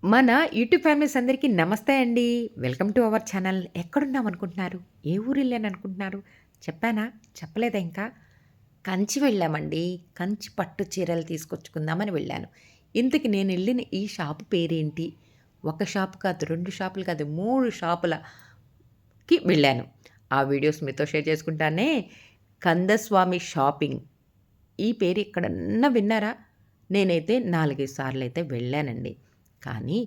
మన YouTube families అందరికీ నమస్తే అండి. Welcome to our channel. ఎక్కడున్నాం అనుకుంటున్నారు? ఏ ఊరెళ్ళాను అనుకుంటున్నారు? చెప్పానా? చెప్పలేదా ఇంకా? కంచి వెళ్ళామండి. కంచి పట్టు చీరలు తీసుకొచ్చుకుందామని వెళ్ళాను. ఇంతకి నేనెళ్ళిన ఈ షాపు పేరేంటి? ఒక షాపు కాదు, 2 షాపులు కాదు, 3 షాపులకి వెళ్ళాను. ఆ వీడియోస్ మీతో షేర్ చేసుకుంటానే. కందస్వామి షాపింగ్. ఈ పేరు ఎక్కడన్నా విన్నారా? నేనైతే 4, 5 సార్లయితే వెళ్ళానండి. కానీ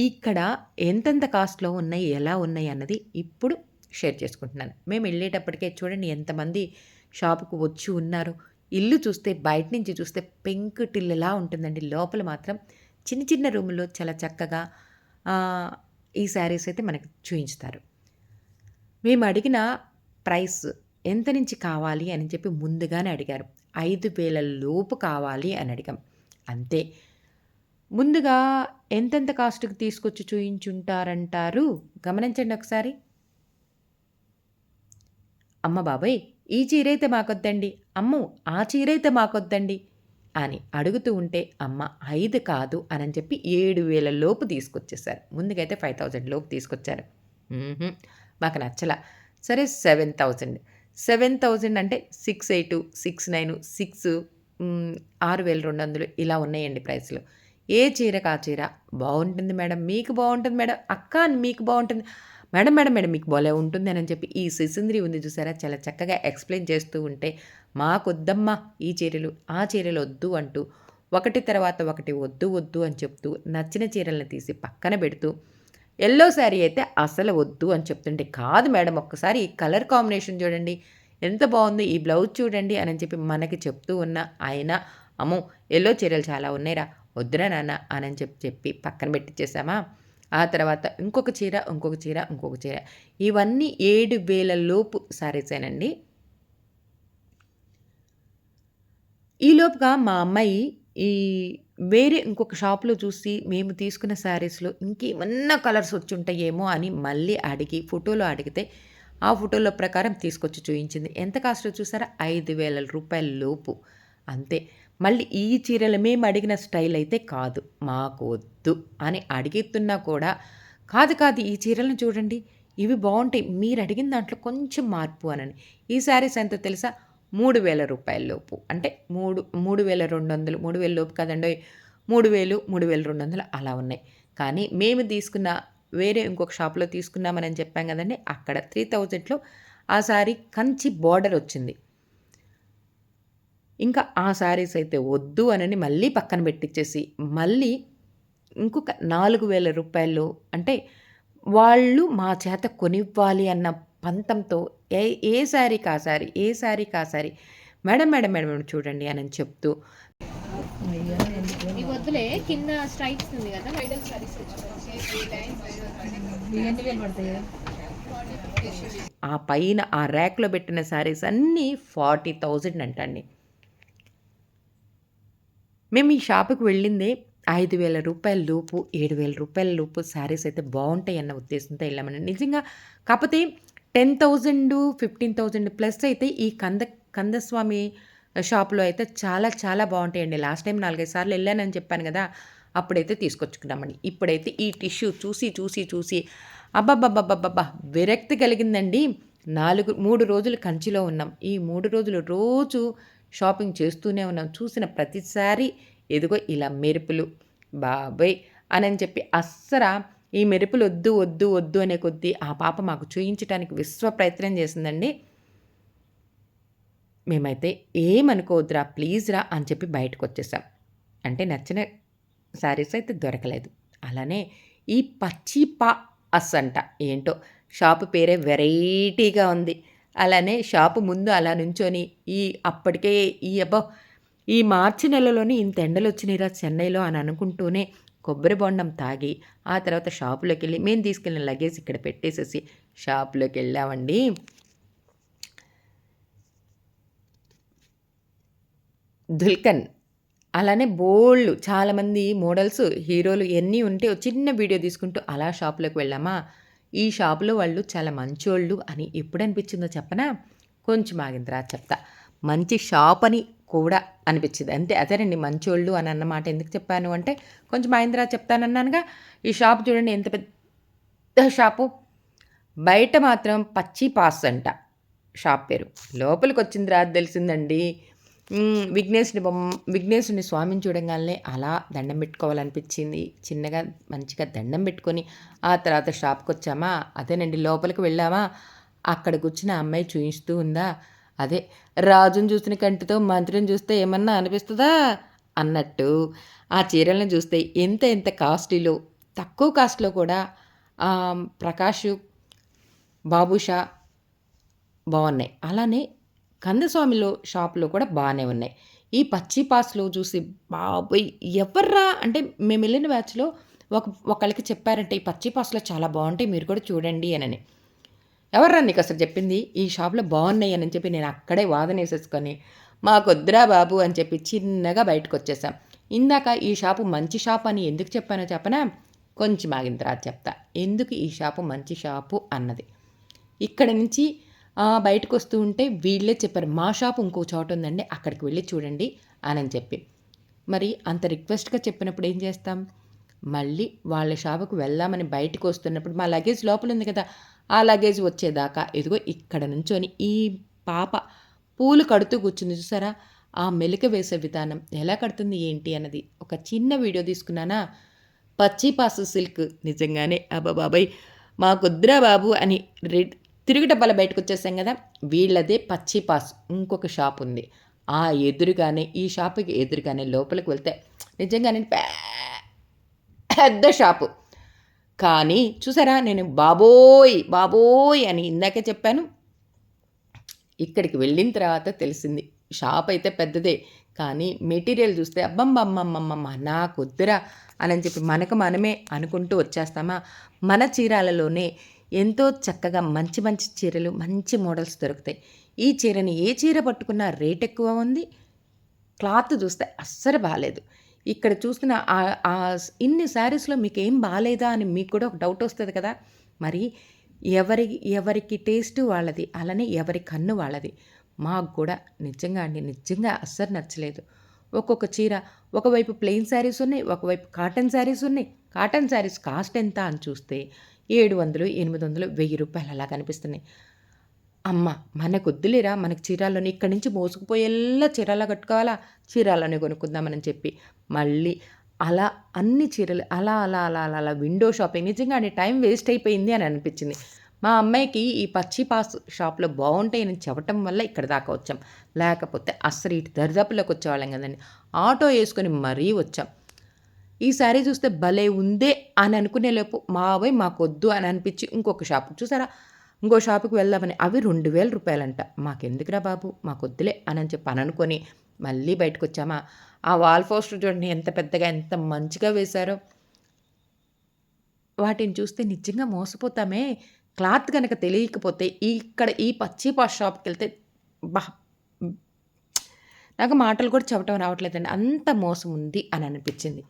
ఇక్కడ ఎంతెంత కాస్ట్‌లో ఉన్నాయి, ఎలా ఉన్నాయి అన్నది ఇప్పుడు షేర్ చేసుకుంటున్నాను. మేమెళ్ళేటప్పటికే చూడండి ఎంతమంది షాపుకు వచ్చి ఉన్నారో. ఇల్లు చూస్తే బయట నుంచి చూస్తే పెంకుటిల్లులా ఉంటుందండి. లోపల మాత్రం చిన్న చిన్న రూముల్లో చాలా చక్కగా ఆహ్, ఈ శారీస్ అయితే మనకు చూయించుతారు. మేమడిగిన ప్రైస్ ఎంత నుంచి కావాలి అని చెప్పి ముందుగానే అడిగారు. 5,000 లోపు కావాలి అని అడిగాం. అంతే. ముందుగా ఎంతెంత కాస్ట్‌కి తీసుకొచ్చి చూయించుంటారంటారు? గమనించండి ఒకసారి. అమ్మ బాబోయ్! ఈ చీరైతే మాకొద్దండి. అమ్మో! ఆ చీరైతే మాకొద్దండి అని అడుగుతూ ఉంటే, అమ్మ 5 కాదు అనని చెప్పి 7,000 లోపు తీసుకొచ్చేసారు. ముందుగైతే 5,000 లోపు తీసుకొచ్చారు. హుహు. మాకు నచ్చల. సరే 7,000. 7,000 అంటే 6,800, 6,900, 6,200 ఇలా ఉన్నాయండి ప్రైస్‌లు. ఏ చీరకి ఆ చీర. బావుంటుంది మేడం. మీకు బావుంటుంది మేడం. అక్క మీకు బావుంటుంది. మేడం, మేడం, మేడం మీకు భలే ఉంటుంది అని చెప్పి ఈ సిసింద్రి ఉంది చూసారా? చాలా చక్కగా ఎక్స్‌ప్లెయిన్ చేస్తూ ఉంటే, మాకొద్దమ్మా ఈ చీరలు, ఆ చీరలొద్దు అంటూ, ఒకటి తర్వాత ఒకటి వద్దు, వద్దు అని చెప్తూ, నచ్చిన చీరలను తీసి పక్కన పెడుతూ, యెల్లో శారీ అయితే అసలు వద్దు అని చెప్తుంటే, కాదు మేడం ఒక్కసారి ఈ కలర్ కాంబినేషన్ చూడండి. ఎంత బావుందో. ఈ బ్లౌజ్ చూడండి అని చెప్పి మనకి చెప్తూ ఉన్న ఆయన, అమ్మో! యెల్లో చీరలు చాలా ఉన్నాయిరా. వద్దురా నాన్న అనని చెప్పి పక్కన పెట్టిచ్చేసామా. ఆ తర్వాత ఇంకొక చీర, ఇంకొక చీర, ఇంకొక చీర. ఇవన్నీ 7,000 లోపు శారీసేనండి. ఈలోపుగా మా అమ్మాయి ఈ వేరే ఇంకొక షాప్‌లో చూసి మేము తీసుకున్న శారీస్‌లో ఇంకేమన్నా కలర్స్ వచ్చుంటాయేమో అని మళ్ళీ అడిగి ఫోటోలో అడిగితే, ఆ ఫోటోలో ప్రకారం తీసుకొచ్చి చూయించింది. ఎంత కాస్టో చూసారా? రూ. 5,000 లోపు. అంతే. మళ్ళీ ఈ చీరలు మేమడిగిన స్టైల్ అయితే కాదు. మాకు వద్దు అని అడుగుతున్నా కూడా, కాదు కాదు ఈ చీరలను చూడండి. ఇవి బావుంటాయి. మీరడిగిన దాంట్లో కొంచెం మార్పు అనని. ఈ శారీస్ ఎంతో తెలుసా? రూ. 3,000 లోపు. అంటే 3,200, 3,000 లోపు కాదండోయ్! 3,000, 3,200 అలా ఉన్నాయి. కానీ మేము తీసుకున్న వేరే ఇంకొక షాప్‌లో తీసుకున్నామనని చెప్పాం గదండీ! అక్కడ 3,000లో ఆ శారీ కంచి బోర్డరొచ్చింది. ఇంకా ఆ శారీస్ అయితే వద్దు అనని మళ్ళీ పక్కన పెట్టిచ్చేసి, మళ్ళీ ఇంకొక రూ. 4,000 అంటే వాళ్ళు మా చేత కొనివ్వాలి అన్న పంతంతో ఏ ఏ శారీకి ఆ శారీ, ఏ శారీకి ఆ శారీ. మేడం, మేడం, మేడం చూడండి అనని చెప్తూ ఇవి వద్దులే కింద స్ట్రైప్స్ ఉంది కదా బ్రైడల్ సారీస్ ఎన్ని వేలు పడతాయి ఆ పైన ఆ ర్యాక్‌లో పెట్టిన శారీస్ అన్నీ 40,000 అంటండి. మేము ఈ షాప్‌కి వెళ్ళిందే రూ. 5,000 లోపు, రూ. 7,000 లోపు శారీస్ అయితే బావుంటాయన్న ఉద్దేశంతో ఎళ్ళామండి. నిజంగా కాపోతే 10,000, 15,000 ప్లస్ అయితే ఈ కందస్వామి షాప్‌లో అయితే చాలా చాలా బావుంటాయండి. లాస్ట్ టైమ్ 4, 5 సార్లు ఎళ్ళానని చెప్పాను గదా! అప్పుడైతే తీసుకొచ్చుకున్నామండి. ఇప్పుడైతే ఈ టిష్యూ చూసి, చూసి, చూసి అబ్బబ్బబ్బబ్బబ్బబ్బా! విరక్తి కలిగిందండి. 3 రోజులు కంచిలో ఉన్నాం. ఈ 3 రోజులు రోజు షాపింగ్ చేస్తూనే ఉన్నాం. చూసిన ప్రతిసారి ఇదిగో ఇలా మెరుపులు, బాబోయ్! అనని చెప్పి ఈ మెరుపులు ఒద్దు, ఒద్దు, ఒద్దు అనే కొద్దీ ఆ పాప మాకు చూయించటానికి విశ్వ ప్రయత్నం చేసిందండి. మేమైతే "ఏమనుకోవద్దురా, ప్లీజ్ రా" అని చెప్పి బయటకొచ్చేసాం. అంటే నచ్చిన శారీస్ అయితే దొరకలేదు. అలానే ఈ పచ్చిపాస్ అంట. ఏంటో షాపు పేరే వెరైటీగా ఉంది. అలానే షాపు ముందు అలా నుంచొని అప్పటికే అబ్బా! ఈ మార్చి నెలలోనే ఇంత ఎండలొచ్చినాయిరా చెన్నైలో అని అనుకుంటూనే కొబ్బరి బొండం తాగి, ఆ తర్వాత షాపులోకెళ్ళి మేము తీసుకెళ్ళిన లగేజ్ ఇక్కడ పెట్టేసేసి షాపులోకెళ్ళామండి. దుల్కన్. అలానే బోలెడు చాలామంది మోడల్స్, హీరోలు ఇయన్నీ ఉంటే ఓ చిన్న వీడియో తీసుకుంటూ అలా షాప్‌లోకి వెళ్ళామా, ఈ షాప్‌లో వాళ్ళు చాలా మంచోళ్ళు అని ఎప్పుడనిపించిందో చెప్పనా? కొంచెం ఆగిన తర్వాత చెప్తా. మంచి షాప్ అని కూడా అనిపించింది. అంతే అదేనండి మంచోళ్ళు అని అన్నమాట ఎందుకు చెప్పాను అంటే, కొంచెం మహీంద్రా చెప్తానన్నానుగా. ఈ షాప్ చూడండి ఎంత పెద్ద షాపు. బయట మాత్రం పచ్చి పాస్ అంట షాప్ పేరు. లోపలికొచ్చిన తర్వాత తెలిసిందండి. విఘ్నేశుని స్వామిని చూడంగానే అలా దండం పెట్టుకోవాలనిపించింది. చిన్నగా మంచిగా దండం పెట్టుకొని ఆ తర్వాత షాప్‌కొచ్చామా, అదేనండి లోపలికి వెళ్ళామా, అక్కడ కూర్చుని ఆ అమ్మాయి చూయిస్తూ ఉందా, అదే రాజుని చూసిన కంటితో మంత్రిని చూస్తే ఏమన్నా అనిపిస్తదా అన్నట్టు ఆ చీరలను చూస్తే ఎంత ఎంత కాస్ట్‌లీలో తక్కువ కాస్ట్‌లో కూడా ప్రకాష్, బాబుషా బావున్నాయి. అలానే కందస్వామిలో షాప్‌లో కూడా బానే ఉన్నాయి. ఈ పచ్చి పాస్‌లో చూసి బాబోయ్! ఎవర్రా అంటే మేమెళ్ళిన బ్యాచ్‌లో ఒకళ్ళకి చెప్పారంట, "ఈ పచ్చి పాస్‌లో చాలా బావుంటాయి. మీరు కూడా చూడండి" అనని. ఎవర్రా నీకసలు చెప్పింది? ఈ షాప్‌లో బావున్నాయి అని చెప్పి నేను అక్కడే వాదనేసేసుకొని, మాకొద్దురా బాబు అని చెప్పి చిన్నగా బయటకొచ్చేసాం. ఇందాక ఈ షాపు మంచి షాపు అని ఎందుకు చెప్పానో చెప్పనా? కొంచెం ఆగిన తర్వాత చెప్తా. ఎందుకు ఈ షాపు మంచి షాపు అన్నది. ఇక్కడ నుంచి బయటకొస్తూ ఉంటే వీళ్ళే చెప్పారు. మా షాపు ఇంకో చోటుందండి. అక్కడికి వెళ్లి చూడండి అనని చెప్పి. మరి అంత రిక్వెస్ట్‌గా చెప్పినప్పుడు ఏం చేస్తాం? మళ్ళీ వాళ్ళ షాపుకి వెళ్దామని బయటికొస్తున్నప్పుడు మా లగేజ్ లోపలుంది కదా! ఆ లగేజ్ వచ్చేదాకా ఇదిగో ఇక్కడ నుంచొని ఈ పాప పూలు కడుతూ కూర్చుంది చూసారా? ఆ మెలిక వేసే విధానం ఎలా కడుతుంది ఏంటి అన్నది ఒక చిన్న వీడియో తీసుకున్నానా? పచ్చి పాసు సిల్క్ నిజంగానే అబ్బబాబోయ్! మాకొద్దురా బాబు అని తిరుగు డబ్బాలో బయటకొచ్చేసాం గదా! వీళ్ళదే పచ్చి పాస్ ఇంకొక షాపుంది. ఆ ఎదురుగానే ఈ షాపుకి ఎదురుగానే లోపలికి వెళ్తే నిజంగానే పెద్ద షాపు. కానీ చూసారా నేను బాబోయ్! బాబోయ్! అని ఇందాకే చెప్పాను. ఇక్కడికి వెళ్ళిన తర్వాత తెలిసింది. షాపయితే పెద్దదే. కానీ మెటీరియల్ చూస్తే అబ్బమ్మమ్మమ్మమ్మమ్మ! నాకొద్దురా అనని చెప్పి మనకు మనమే అనుకుంటూ వచ్చేస్తామా? మన చీరాలలోనే ఎంతో చక్కగా మంచి మంచి చీరలు, మంచి మోడల్స్ దొరుకుతాయి. ఈ చీరని ఏ చీర పట్టుకున్నా రేటెక్కువ ఉంది. క్లాత్ చూస్తే అస్సలు బాలేదు. ఇక్కడ చూస్తున్న ఇన్ని శారీస్‌లో మీకేం బాలేదా అని మీకు కూడా ఒక డౌట్ వస్తది కదా! మరి ఎవరికి టేస్ట్ వాళ్ళది. అలానే ఎవరి కన్ను వాళ్ళది. మాకు కూడా నిజంగా అండి. నిజంగా అస్సలు నచ్చలేదు. ఒక్కొక్క చీర ఒకవైపు ప్లెయిన్ శారీస్ ఉన్నాయి. ఒకవైపు కాటన్ శారీస్ ఉన్నాయి. కాటన్ శారీస్ కాస్ట్ ఎంత అని చూస్తే 700, 800, రూ. 1000 అలా కనిపిస్తున్నాయి. అమ్మ! మనకొద్దులేరా మనకి చీరాల్లోనే ఇక్కడి నుంచి మోసుకుపోయేలా చీరాల కట్టుకోవాలా? చీరాల్లోనే కొనుక్కుందామని చెప్పి మళ్ళీ అలా అన్ని చీరలు అలా విండో షాపింగ్ నిజంగా అండి టైం వేస్ట్ అయిపోయింది అని అనిపించింది. మా అమ్మాయికి ఈ పచ్చి పాస్ షాప్‌లో బావుంటాయని చెప్పటం వల్ల ఇక్కడి దాకా వచ్చాం. లేకపోతే అస్సలు ఇటు దరిదాపుల్లోకి వచ్చేవాళ్ళం కదండీ. ఆటో యేసుకొని మరీ వచ్చాం. ఈ శారీ చూస్తే భలే ఉందే అని అనుకునే లోపు మావోయ్ మాకొద్దు అని అనిపించి ఇంకొక షాప్ చూసారా? ఇంకో షాపుకి వెళ్దామని అవి రూ. 2000 మాకెందుకురా బాబు మాకొద్దులే అని చెప్పి అనుకొని మళ్ళీ బయటకొచ్చామా? ఆ వాల్ పోస్టర్ చూడండి ఎంత పెద్దగా ఎంత మంచిగా వేశారో. వాటిని చూస్తే నిజంగా మోసపోతామే. క్లాత్ గనక తెలియకపోతే ఇక్కడ ఈ పచ్చి పాష్ షాప్‌కెళ్తే అబ్బా! నాకు మాటలు కూడా చెప్పటం రావట్లేదండి. అంత మోసం ఉంది అని అనిపించింది.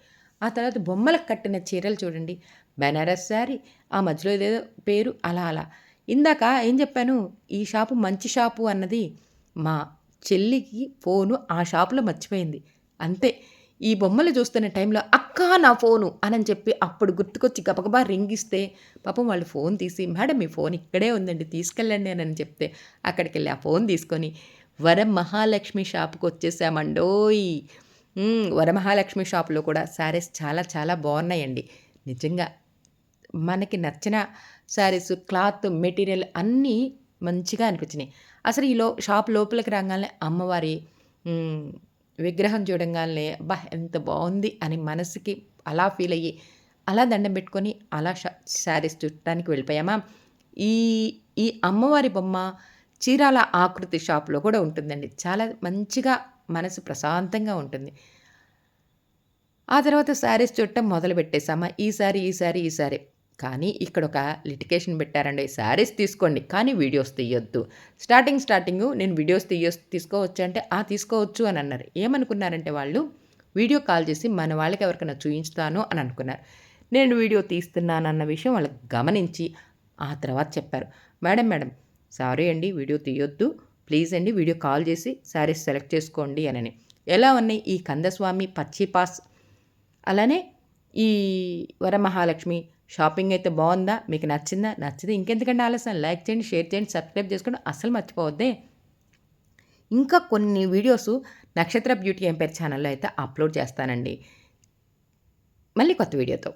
ఆ తర్వాత బొమ్మలకు కట్టిన చీరలు చూడండి. బెనారస్ శారీ, ఆ మధ్యలో ఏదేదో పేరు అలా. ఇందాక ఏం చెప్పాను? ఈ షాపు మంచి షాపు అన్నది మా చెల్లికి ఫోను ఆ షాపులో మర్చిపోయింది. అంతే. ఈ బొమ్మలు చూస్తున్న టైంలో "అక్కా నా ఫోను" అనని చెప్పి అప్పుడు గుర్తుకొచ్చి గబగబా రింగిస్తే పాపం వాళ్ళు ఫోన్ తీసి "మేడం మీ ఫోన్ ఇక్కడే ఉందండి తీసుకెళ్ళండి" అని చెప్తే అక్కడికెళ్ళి ఆ ఫోన్ తీసుకొని వరమహాలక్ష్మి షాపుకొచ్చేసామండోయ్! వరమహాలక్ష్మి షాప్‌లో కూడా శారీస్ చాలా చాలా బావున్నాయండి. నిజంగా మనకి నచ్చిన శారీస్, క్లాత్, మెటీరియల్ అన్నీ మంచిగా అనిపించినియి. అసలు షాప్ లోపలికి రాంగాల్నే అమ్మవారి హ్మ్, విగ్రహం చూడంగాల్నే అబ్బా! ఎంత బావుంది అని మనసుకి అలా ఫీల్ అయ్యి, అలా దండం పెట్టుకొని అలా శారీస్ చూడటానికి వెళ్ళిపోయామా. ఈ ఈ అమ్మవారి బొమ్మ చీరాల ఆకృతి షాప్‌లో కూడా ఉంటుందండి. చాలా మంచిగా మనసు ప్రశాంతంగా ఉంటుంది. ఆ తర్వాత శారీస్ చూడటం మొదలుపెట్టేసామా. ఈ సారీ. కానీ ఇక్కడొక లిటికేషన్ పెట్టారండి. శారీస్ తీసుకోండి. కానీ వీడియోస్ తీయొద్దు. స్టార్టింగు నేను వీడియోస్ తీసుకోవచ్చా అంటే, తీసుకోవచ్చు అని అన్నారు. ఏమనుకున్నారంటే వాళ్ళు, వీడియో కాల్ చేసి మన వాళ్ళకి ఎవరికైనా చూయించుతాను అని అనుకున్నారు. నేను వీడియో తీస్తున్నానన్న విషయం వాళ్ళు గమనించి, ఆ తర్వాత చెప్పారు. మేడం సారీ అండి వీడియో తీయొద్దు. ప్లీజ్ అండి వీడియో కాల్ చేసి శారీస్ సెలెక్ట్ చేసుకోండి అనని. ఎలా ఉన్నాయి ఈ కందస్వామి పచ్చి పాస్, అలానే ఈ వరమహాలక్ష్మి షాపింగ్ అయితే బాగుందా? మీకు నచ్చిందా? నచ్చితే ఇంకెందుకంటే ఆలస్యం లైక్ చేయండి, షేర్ చేయండి, సబ్స్క్రైబ్ చేసుకోండి. అస్సలు మర్చిపోవద్దే. ఇంకా కొన్ని వీడియోస్ నక్షత్ర బ్యూటీ ఎంపైర్ ఛానల్లో అయితే అప్లోడ్ చేస్తానండి. మళ్ళీ కొత్త వీడియోతో.